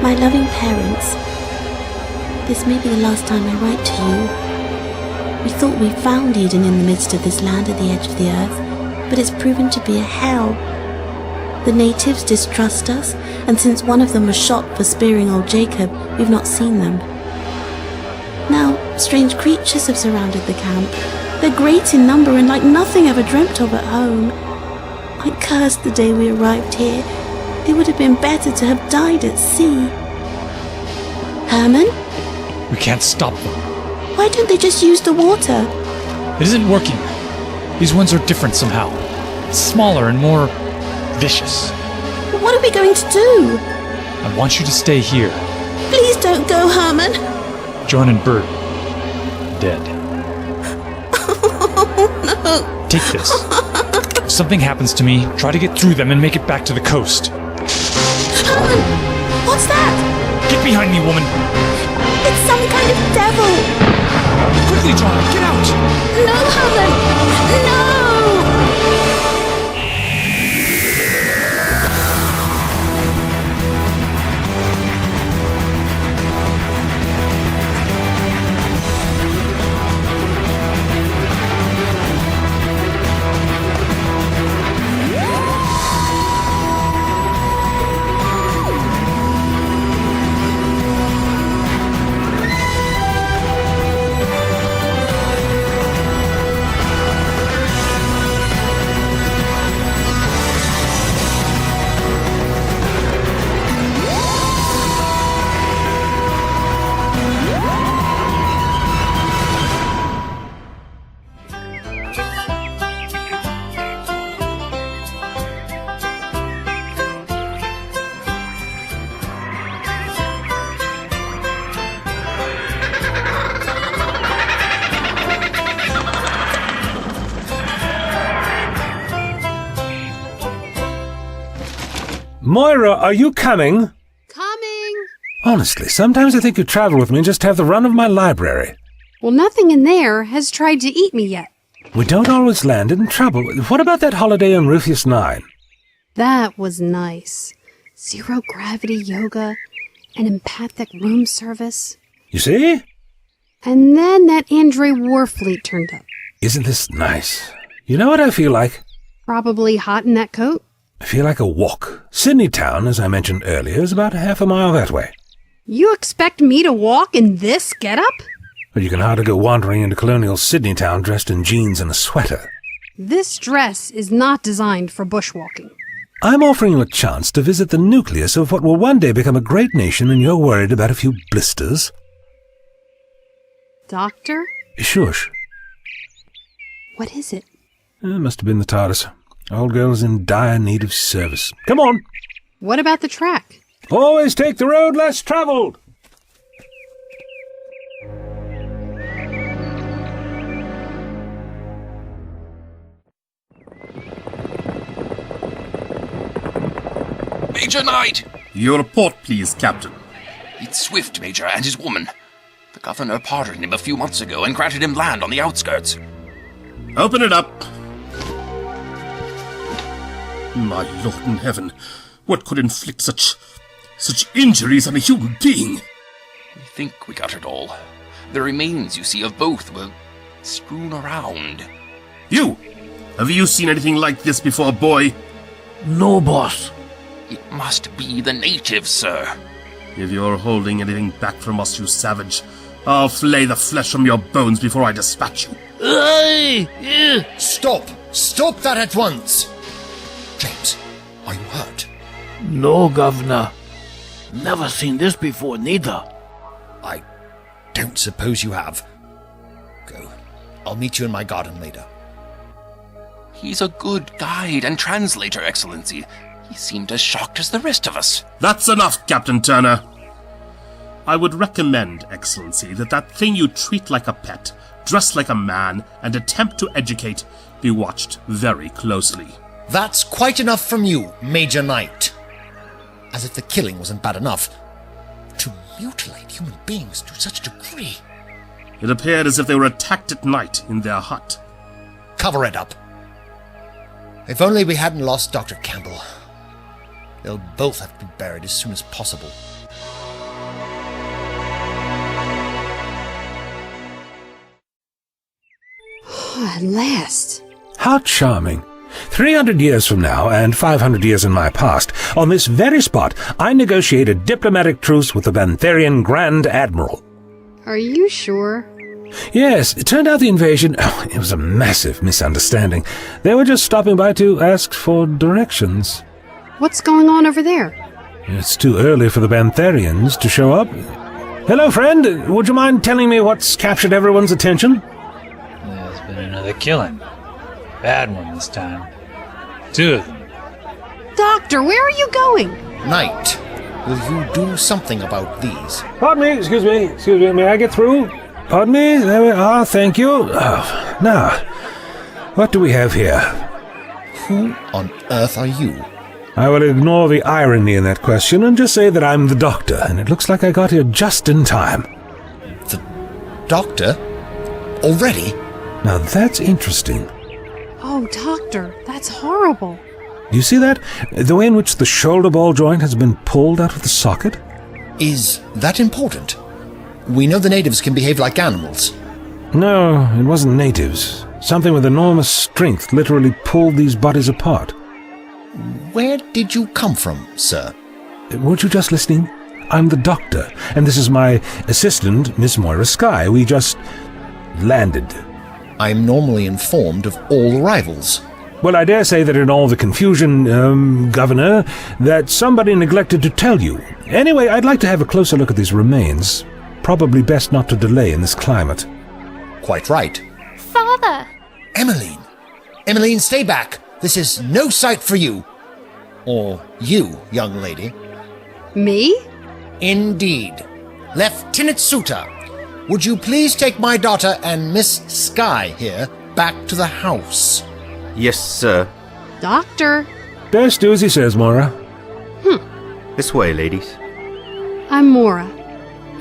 My loving parents, this may be the last time I write to you. We thought we found Eden in the midst of this land at the edge of the earth, but it's proven to be a hell. The natives distrust us, and since one of them was shot for spearing old Jacob, we've not seen them. Now, strange creatures have surrounded the camp. They're great in number and like nothing ever dreamt of at home. I cursed the day we arrived here. It would have been better to have died at sea. Herman? We can't stop them. Why don't they just use the water? It isn't working. These ones are different somehow. Smaller and more vicious. What are we going to do? I want you to stay here. Please don't go, Herman. John and Bert, dead. Oh, no. Take this. If something happens to me, try to get through them and make it back to the coast. Herman! What's that? Get behind me, woman! It's some kind of devil! Quickly, John, get out! No, Herman! No! Moira, are you coming? Coming! Honestly, sometimes I think you'd travel with me and just have the run of my library. Well, nothing in there has tried to eat me yet. We don't always land in trouble. What about that holiday on Rufus 9? That was nice. Zero-gravity yoga, an empathic room service. You see? And then that Andre Warfleet turned up. Isn't this nice? You know what I feel like? Probably hot in that coat. I feel like a walk. Sydney Town, as I mentioned earlier, is about half a mile that way. You expect me to walk in this getup? But you can hardly go wandering into colonial Sydney Town dressed in jeans and a sweater. This dress is not designed for bushwalking. I'm offering you a chance to visit the nucleus of what will one day become a great nation, and you're worried about a few blisters. Doctor? Shush. What is it? It must have been the TARDIS. Old girl is in dire need of service. Come on! What about the track? Always take the road less travelled! Major Knight! Your report, please, Captain. It's Swift, Major, and his woman. The governor pardoned him a few months ago and granted him land on the outskirts. Open it up. My Lord in heaven, what could inflict such injuries on a human being? We think we got it all. The remains, you see, of both were strewn around. You! Have you seen anything like this before, boy? No, boss. It must be the natives, sir. If you're holding anything back from us, you savage, I'll flay the flesh from your bones before I dispatch you. Stop! Stop that at once! James, are you hurt? No, Governor. Never seen this before, neither. I don't suppose you have. Go. I'll meet you in my garden later. He's a good guide and translator, Excellency. He seemed as shocked as the rest of us. That's enough, Captain Turner. I would recommend, Excellency, that thing you treat like a pet, dress like a man, and attempt to educate be watched very closely. That's quite enough from you, Major Knight. As if the killing wasn't bad enough. To mutilate human beings to such a degree. It appeared as if they were attacked at night in their hut. Cover it up. If only we hadn't lost Dr. Campbell. They'll both have to be buried as soon as possible. At last. How charming. 300 years from now, and 500 years in my past, on this very spot, I negotiated diplomatic truce with the Bantharian Grand Admiral. Are you sure? Yes, it turned out the invasion, it was a massive misunderstanding. They were just stopping by to ask for directions. What's going on over there? It's too early for the Bantharians to show up. Hello, friend. Would you mind telling me what's captured everyone's attention? There's been another killing. Bad one this time. 2 of them. Doctor, where are you going? Knight, will you do something about these? Pardon me, excuse me, may I get through? Pardon me, there we are, thank you. Now, what do we have here? Who on earth are you? I will ignore the irony in that question and just say that I'm the doctor, and it looks like I got here just in time. The doctor? Already? Now that's interesting. Oh, Doctor, that's horrible. Do you see that? The way in which the shoulder ball joint has been pulled out of the socket? Is that important? We know the natives can behave like animals. No, it wasn't natives. Something with enormous strength literally pulled these bodies apart. Where did you come from, sir? Weren't you just listening? I'm the doctor, and this is my assistant, Miss Moira Skye. We just landed. I'm normally informed of all arrivals. Well, I dare say that in all the confusion, Governor, that somebody neglected to tell you. Anyway, I'd like to have a closer look at these remains. Probably best not to delay in this climate. Quite right. Father! Emmeline! Emmeline, stay back! This is no sight for you. Or you, young lady. Me? Indeed. Lieutenant Suter, would you please take my daughter and Miss Skye here back to the house? Yes, sir. Doctor. Best do as he says, Moira. This way, ladies. I'm Mora.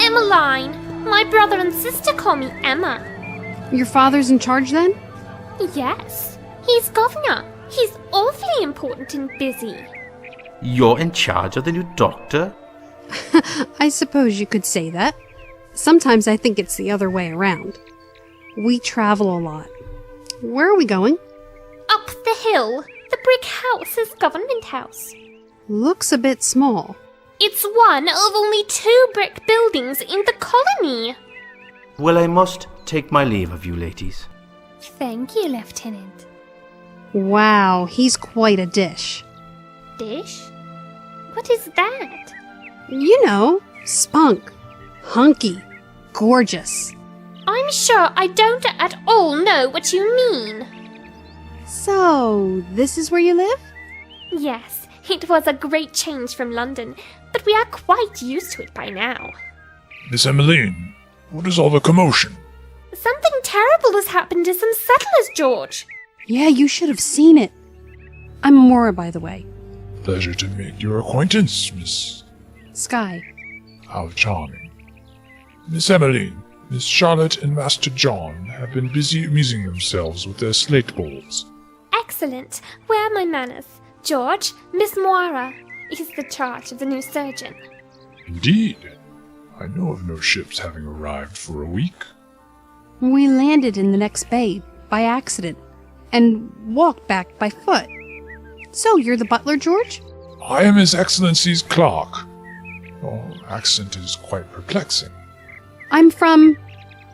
Emmeline! My brother and sister call me Emma. Your father's in charge then? Yes. He's governor. He's awfully important and busy. You're in charge of the new doctor? I suppose you could say that. Sometimes I think it's the other way around. We travel a lot. Where are we going? Up the hill. The brick house is Government House. Looks a bit small. It's one of only 2 brick buildings in the colony. Well, I must take my leave of you, ladies. Thank you, Lieutenant. Wow, he's quite a dish. Dish? What is that? You know, spunk, hunky, gorgeous. I'm sure I don't at all know what you mean. So, this is where you live? Yes, it was a great change from London, but we are quite used to it by now. Miss Emmeline, what is all the commotion? Something terrible has happened to some settlers, George. Yeah, you should have seen it. I'm Mora, by the way. Pleasure to make your acquaintance, Miss... Skye. How charming. Miss Emmeline, Miss Charlotte and Master John have been busy amusing themselves with their slate balls. Excellent. Where are my manners? George, Miss Moira is the charge of the new surgeon. Indeed. I know of no ships having arrived for a week. We landed in the next bay, by accident, and walked back by foot. So, you're the butler, George? I am His Excellency's clerk. Your accent is quite perplexing. I'm from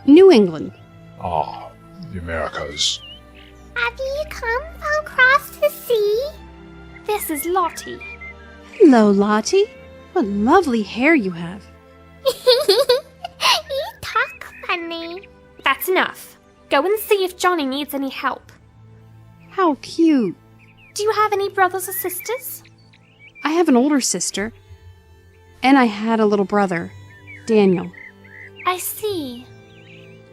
New England. Ah, the Americas. Have you come from across the sea? This is Lottie. Hello, Lottie. What lovely hair you have. You talk funny. That's enough. Go and see if Johnny needs any help. How cute. Do you have any brothers or sisters? I have an older sister. And I had a little brother, Daniel. I see.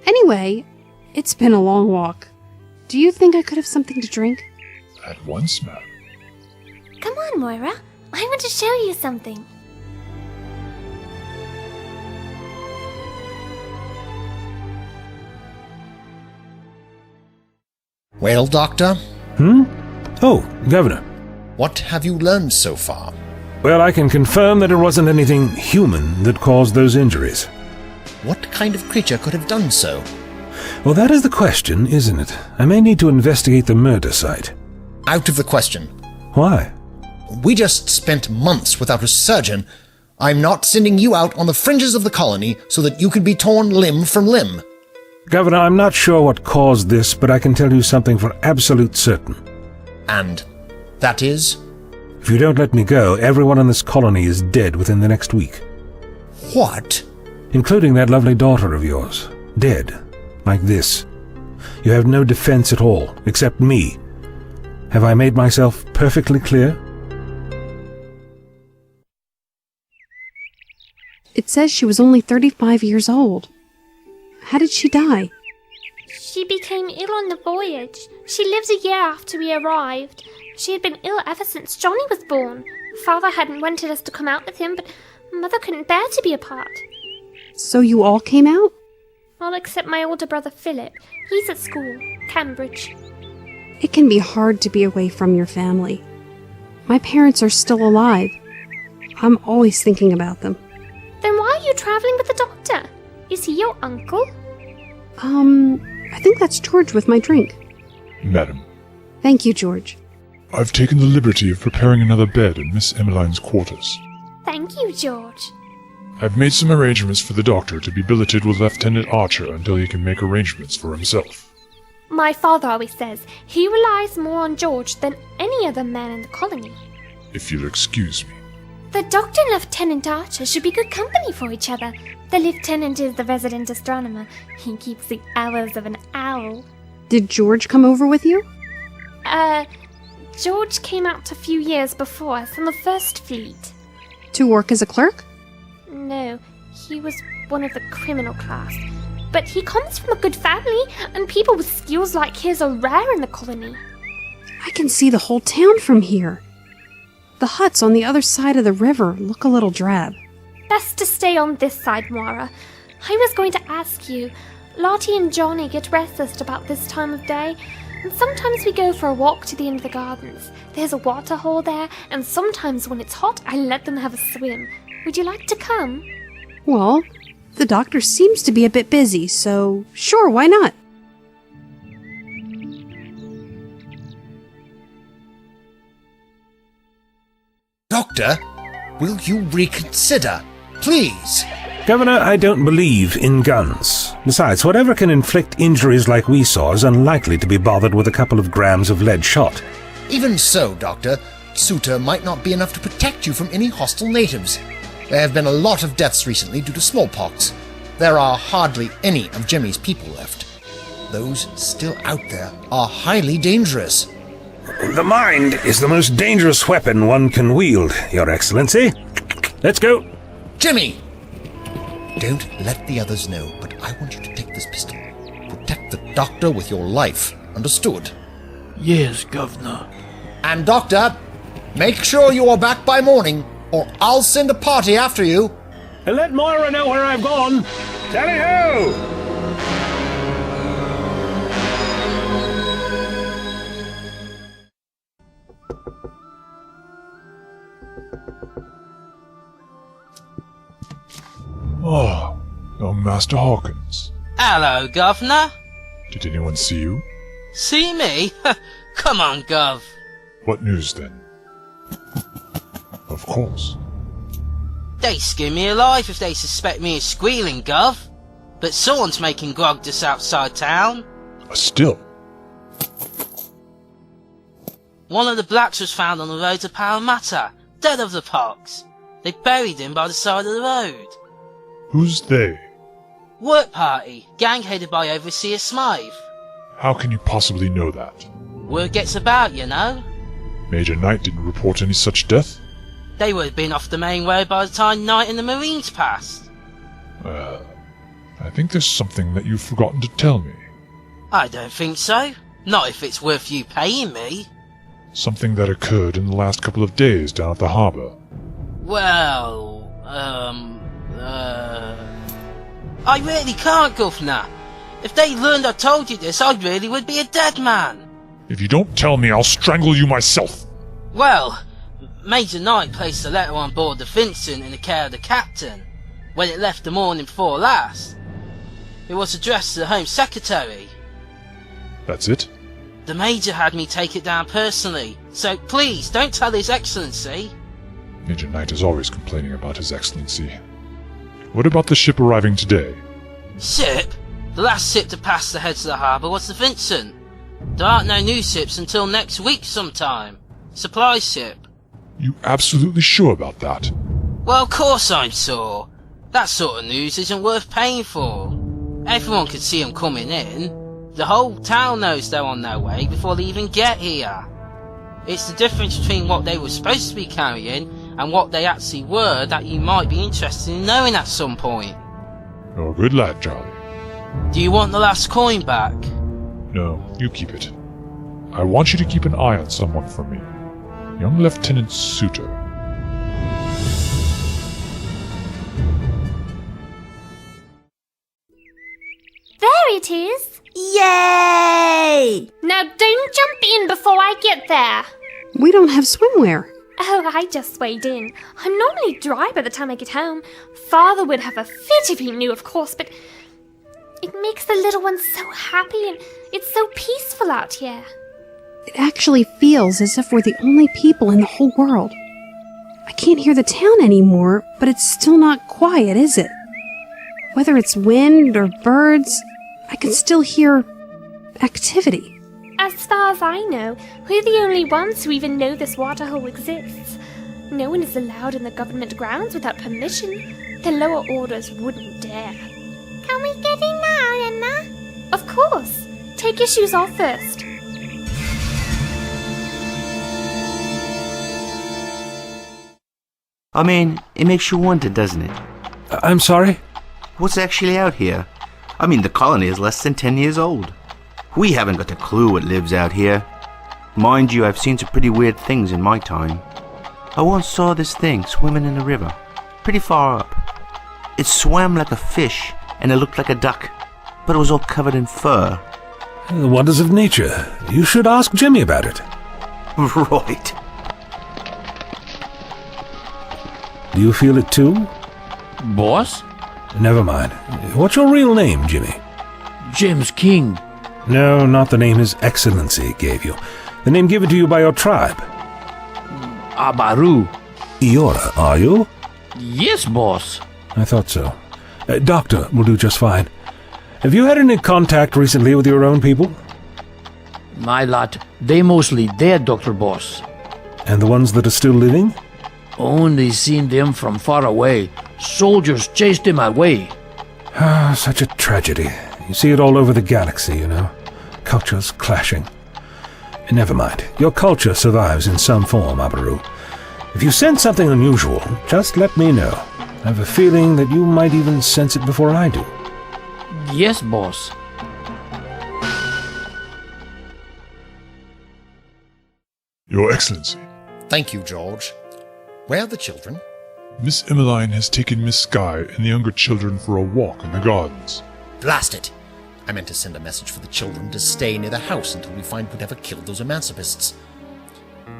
Anyway, it's been a long walk. Do you think I could have something to drink? At once, ma'am. Come on, Moira. I want to show you something. Well, Doctor? Oh, Governor. What have you learned so far? Well, I can confirm that it wasn't anything human that caused those injuries. What kind of creature could have done so? Well, that is the question, isn't it? I may need to investigate the murder site. Out of the question. Why? We just spent months without a surgeon. I'm not sending you out on the fringes of the colony so that you could be torn limb from limb. Governor, I'm not sure what caused this, but I can tell you something for absolute certain. And that is? If you don't let me go, everyone in this colony is dead within the next week. What? Including that lovely daughter of yours. Dead. Like this. You have no defense at all, except me. Have I made myself perfectly clear? It says she was only 35 years old. How did she die? She became ill on the voyage. She lived a year after we arrived. She had been ill ever since Johnny was born. Father hadn't wanted us to come out with him, but Mother couldn't bear to be apart. So you all came out? All except my older brother Philip. He's at school, Cambridge. It can be hard to be away from your family. My parents are still alive. I'm always thinking about them. Then why are you travelling with the doctor? Is he your uncle? I think that's George with my drink. Madam, Thank you, George. I've taken the liberty of preparing another bed in Miss Emmeline's quarters. Thank you, George. I've made some arrangements for the doctor to be billeted with Lieutenant Archer until he can make arrangements for himself. My father always says he relies more on George than any other man in the colony. If you'll excuse me. The doctor and Lieutenant Archer should be good company for each other. The lieutenant is the resident astronomer. He keeps the hours of an owl. Did George come over with you? George came out a few years before us on the First Fleet. To work as a clerk? No, he was one of the criminal class. But he comes from a good family, and people with skills like his are rare in the colony. I can see the whole town from here. The huts on the other side of the river look a little drab. Best to stay on this side, Moira. I was going to ask you, Lottie and Johnny get restless about this time of day, and sometimes we go for a walk to the end of the gardens. There's a water hole there, and sometimes when it's hot, I let them have a swim. Would you like to come? Well, the doctor seems to be a bit busy, so sure, why not? Doctor, will you reconsider? Please. Governor, I don't believe in guns. Besides, whatever can inflict injuries like we saw is unlikely to be bothered with a couple of grams of lead shot. Even so, Doctor, Suter might not be enough to protect you from any hostile natives. There have been a lot of deaths recently due to smallpox. There are hardly any of Jimmy's people left. Those still out there are highly dangerous. The mind is the most dangerous weapon one can wield, Your Excellency. Let's go. Jimmy! Don't let the others know, but I want you to take this pistol. Protect the doctor with your life. Understood? Yes, Governor. And Doctor, make sure you are back by morning, or I'll send a party after you. And let Moira know where I've gone. Tally-ho! Oh, Master Hawkins. Hello, Governor. Did anyone see you? See me? Come on, Gov. What news, then? Of course. They skin me alive if they suspect me of squealing, Gov. But someone's making grog just outside town. A still? One of the blacks was found on the road to Parramatta, dead of the pox. They buried him by the side of the road. Who's they? Work party, gang headed by Overseer Smythe. How can you possibly know that? Word gets about, you know. Major Knight didn't report any such death? They would have been off the main road by the time Knight and the Marines passed. I think there's something that you've forgotten to tell me. I don't think so. Not if it's worth you paying me. Something that occurred in the last couple of days down at the harbour. Well, I really can't, Governor. If they learned I told you this, I really would be a dead man. If you don't tell me, I'll strangle you myself. Well, Major Knight placed the letter on board the Vincent in the care of the captain, when it left the morning before last. It was addressed to the Home Secretary. That's it? The Major had me take it down personally, so please don't tell His Excellency. Major Knight is always complaining about His Excellency. What about the ship arriving today? Ship? The last ship to pass the heads of the harbour was the Vincent. There aren't no new ships until next week sometime. Supply ship. You absolutely sure about that? Well, of course I'm sure. That sort of news isn't worth paying for. Everyone can see 'em coming in. The whole town knows they're on their way before they even get here. It's the difference between what they were supposed to be carrying and what they actually were that you might be interested in knowing at some point. You're a good lad, Charlie. Do you want the last coin back? No, you keep it. I want you to keep an eye on someone for me. Young Lieutenant Suter. There it is! Yay! Now don't jump in before I get there! We don't have swimwear. Oh, I just wade in. I'm normally dry by the time I get home. Father would have a fit if he knew, of course, but it makes the little ones so happy and it's so peaceful out here. It actually feels as if we're the only people in the whole world. I can't hear the town anymore, but it's still not quiet, is it? Whether it's wind or birds, I can still hear activity. As far as I know, we're the only ones who even know this waterhole exists. No one is allowed in the government grounds without permission. The lower orders wouldn't dare. Can we get in now, Anna? Of course. Take your shoes off first. I mean, it makes you wonder, doesn't it? I'm sorry? What's actually out here? I mean, the colony is less than 10 years old. We haven't got a clue what lives out here. Mind you, I've seen some pretty weird things in my time. I once saw this thing swimming in the river, pretty far up. It swam like a fish, and it looked like a duck, but it was all covered in fur. The wonders of nature. You should ask Jimmy about it. Right. Do you feel it too? Boss? Never mind. What's your real name, Jimmy? James King. No, not the name His Excellency gave you. The name given to you by your tribe. Abaru. Eora, are you? Yes, boss. I thought so. Doctor will do just fine. Have you had any contact recently with your own people? My lot, they mostly dead, Dr. Boss. And the ones that are still living? Only seen them from far away. Soldiers chased them away. Ah, such a tragedy. You see it all over the galaxy, you know. Cultures clashing. Never mind. Your culture survives in some form, Abaru. If you sense something unusual, just let me know. I have a feeling that you might even sense it before I do. Yes, boss. Your Excellency, Thank you, George. Where are the children? Miss Emmeline has taken Miss Skye and the younger children for a walk in the gardens. Blast it! I meant to send a message for the children to stay near the house until we find whatever killed those emancipists.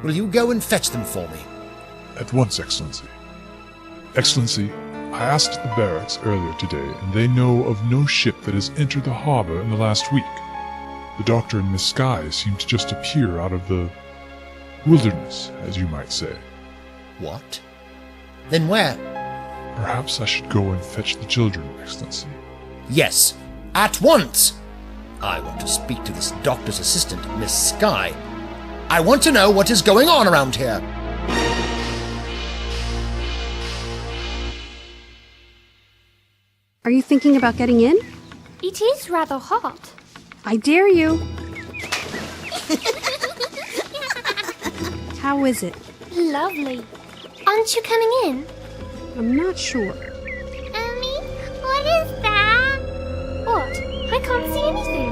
Will you go and fetch them for me? At once, Excellency. Excellency, I asked at the barracks earlier today, and they know of no ship that has entered the harbor in the last week. The doctor and Miss Skye seem to just appear out of the wilderness, as you might say. What? Then where? Perhaps I should go and fetch the children, Excellency. Yes, at once! I want to speak to this doctor's assistant, Miss Skye. I want to know what is going on around here. Are you thinking about getting in? It is rather hot. I dare you. How is it? Lovely. Aren't you coming in? I'm not sure. Emmy, what is that? What? I can't see anything.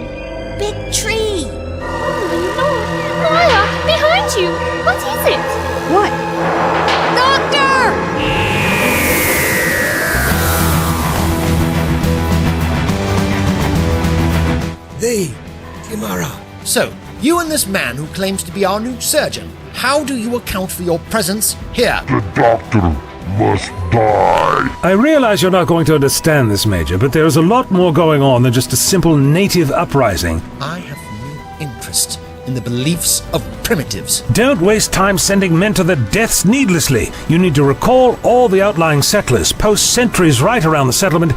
Big tree! Oh my lord! Maya, behind you! What is it? What? Doctor! They, Kimara. So, you and this man who claims to be our new surgeon, how do you account for your presence here? The doctor must die. I realize you're not going to understand this, Major, but there is a lot more going on than just a simple native uprising. I have no interest in the beliefs of primitives. Don't waste time sending men to their deaths needlessly. You need to recall all the outlying settlers, post sentries right around the settlement.